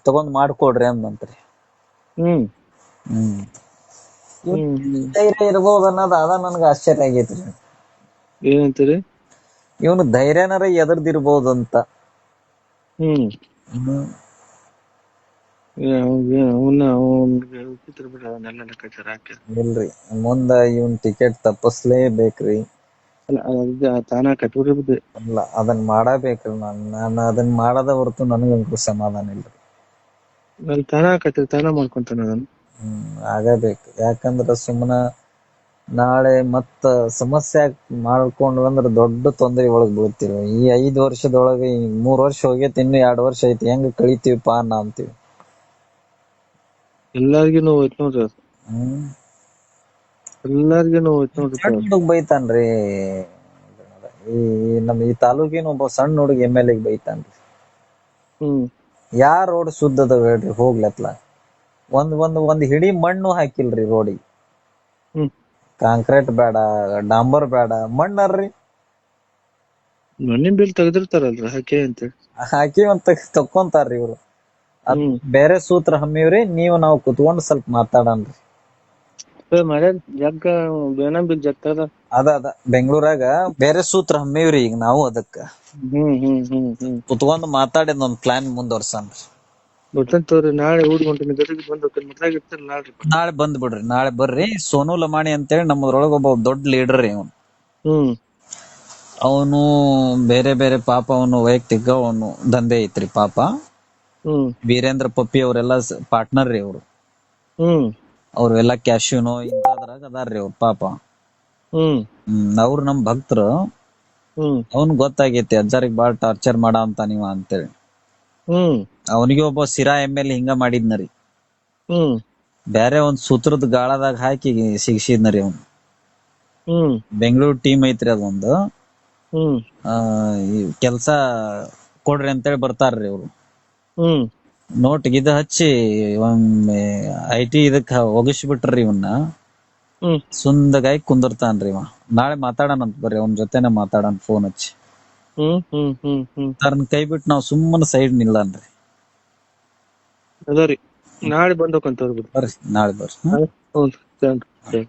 ತಗೊಂಡ್ ಮಾಡ್ಕೊಡ್ರಿ ಅಂದ್ರಿ. ಹ್ಮ್ ಹ್ಮ್ ಹ್ಮ್ ಹ್ಮ್ ಧೈರ್ಯ ಇರ್ಬೋದ್ ಅನ್ನೋದ್ ಅದ ನನ್ಗ ಆಶ್ಚರ್ಯ ಆಗೈತ್ರಿ. ಏನಂತೀರಿ? ಇವನು ಧೈರ್ಯನಾರ ಎದರ್ದಿರ್ಬೋದು ಅಂತ. ಹ್ಮ್ ಹ್ಮ್ ಅವ್ನಿಗೆ ಉಚಿತ್ರ ಬಿಡ ಅವನ್ನೆಲ್ಲ ಲೆಕ್ಕಾಚಾರ ಹಾಕಿ. ಇಲ್ರಿ ಮುಂದ ಇವನ್ ಟಿಕೆಟ್ ತಪ್ಪಸ್ಲೇಬೇಕ್ರಿ. ಅಲ್ಲ ತಾನ ಕಟೋರಿ ಬುದ್ಧಿ. ಅಲ್ಲ ಅದನ್ ಮಾಡಬೇಕ್ರಿ. ನಾನು ಅದನ್ ಮಾಡದ ಹೊರತು ನನಗಂತೂ ಸಮಾಧಾನ ಇಲ್ರಿ. ಅಲ್ಲಿ ತಾನ ಆಕತಿ ತಾನ ಮಾಡ್ಕೊಂತಾನ ಅದನ್ನ. ಆಗಬೇಕು. ಯಾಕಂದ್ರ ಸುಮ್ಮನ ನಾಳೆ ಮತ್ತ ಸಮಸ್ಯೆ ಮಾಡ್ಕೊಂಡು ಅಂದ್ರ ದೊಡ್ಡ ತೊಂದರೆ ಒಳಗ್ ಬೀಳ್ತೀವಿ. ಈ 5 ವರ್ಷದೊಳಗೆ 3 ವರ್ಷ ಹೋಗೈತಿ, ಇನ್ನು 2 ವರ್ಷ ಐತಿ, ಹೆಂಗ್ ಕಳಿತೀವಿಪಾ ಅನ್ನ ಅಂತೀವಿ. ಎಲ್ಲಾರ್ಗು ನೋವು ಐತ್ ನೋಡ್ರಿ ಅದು. ಎಲ್ಲಾರ್ಗು ನೋವು ಐತ್ ನೋಡ್ರಿ. ಸಣ್ಣ ಹುಡುಗ ಬೈತಾನ್ರಿ. ಈ ತಾಲೂಕಿನ ಒಬ್ಬ ಸಣ್ಣ ಹುಡುಗ MLA ಬೈತಾನ್ರಿ. ಯಾರ್ ರೋಡ್ ಶುದ್ಧ ಅದಾವ ಹೇಳ್ರಿ ಹೋಗ್ಲತ್ಲ. ಒಂದ್ ಹಿಡಿ ಮಣ್ಣು ಹಾಕಿಲ್ರಿ ರೋಡಿಗೆ. ಕಾಂಕ್ರೀಟ್ ಬೇಡ, ಡಾಂಬರ್ ಬೇಡ, ಮಣ್ಣರ್ರಿ. ಮಣ್ಣಿನ ಬಿಲ್ ತೆಗ್ದಿರ್ತಾರಲ್ರಿ ಹಾಕಿ ಅಂತ ಹಾಕಿ ಒಂದ್ ತಕ್ಕೊಂತಾರ್ರಿ ಇವ್ರು. ಬೇರೆ ಸೂತ್ರ ಹಮ್ಮಿವ್ರಿ, ನಾವು ಕುತ್ಕೊಂಡು ಸ್ವಲ್ಪ ಮಾತಾಡನ್ರಿ. ಅದ ಬೆಂಗಳೂರಾಗ ಬೇರೆ ಸೂತ್ರ ಹಮ್ಮಿವ್ರಿ ಈಗ ನಾವು ಅದಕ್ಕ ಕುತ್ಕೊಂಡ್ ಮಾತಾಡಿದ್ ಒಂದ್ ಪ್ಲಾನ್ ಮುಂದುವರ್ಸನ್ರಿ. ನಾಳೆ ಬಂದ್ ಬಿಡ್ರಿ. ನಾಳೆ ಬರ್ರಿ. ಸೋನು ಲಮಾಣಿ ಅಂತೇಳಿ ನಮ್ಮದ್ರೊಳಗ ಒಬ್ಬ ದೊಡ್ಡ ಲೀಡರ್ ರೀ ಅವನು. ಅವನು ಬೇರೆ ಬೇರೆ ಪಾಪ ಅವನು ವೈಯಕ್ತಿಕ ಅವನು ದಂಧೆ ಐತ್ರಿ ಪಾಪ. ವೀರೇಂದ್ರ ಪಪ್ಪಿ ಅವರೆಲ್ಲ ಪಾರ್ಟ್ನರ್ ರೀ ಅವ್ರು. ಅವ್ರೆಲ್ಲ ಕ್ಯಾಶಿನೋ ಇಂತದ್ರಾಗ ಅದಾರ್ರಿ ಅವ್ರ ಪಾಪ. ಅವ್ರು ನಮ್ ಭಕ್ತರು. ಅವನ್ ಗೊತ್ತಾಗೈತಿ ಅಜ್ಜಾರಿಗ್ ಬಾಳ್ ಟಾರ್ಚರ್ ಮಾಡ ಅಂತ ನೀವ ಅಂತೇಳಿ. ಅವನಿಗೆ ಒಬ್ಬ ಸಿರಾ MLA ಹಿಂಗ ಮಾಡಿದ್ನರಿ. ಬೇರೆ ಒಂದ್ ಸೂತ್ರದ ಗಾಳದಾಗ ಹಾಕಿ ಸಿಗಿಸಿದ್ನರಿ ಅವ್ನು. ಬೆಂಗಳೂರು ಟೀಮ್ ಐತ್ರಿ ಅದೊಂದು. ಕೆಲ್ಸ ಕೊಡ್ರಿ ಅಂತೇಳಿ ಬರ್ತಾರ್ರಿ ಅವ್ರು. ನೋಟ್ ಗಿದ ಹಚ್ಚಿ ಒಮ್ಮೆ IT ಇದಕ್ ಒಗಸ್ಬಿಟ್ರಿ ಇವನ್ನ. ಸುಂದಗಾಗಿ ಕುಂದಿರ್ತಾನ್ರಿ ಇವ. ನಾಳೆ ಮಾತಾಡೋಣಂತ ಬರ್ರಿ, ಅವನ ಜೊತೆನೆ ಮಾತಾಡೋಣ ಫೋನ್ ಹಚ್ಚಿ. ತರ್ನ ಕೈ ಬಿಟ್ಟು ನಾವ್ ಸುಮ್ಮನೆ ಸೈಡ್ ನಿಲ್ಲನ್ರಿ. ಅದರಿ ನಾಳೆ ಬಂದೋಕಂತ ಬರ್ರಿ. ನಾಳೆ ಬರ್ರಿ.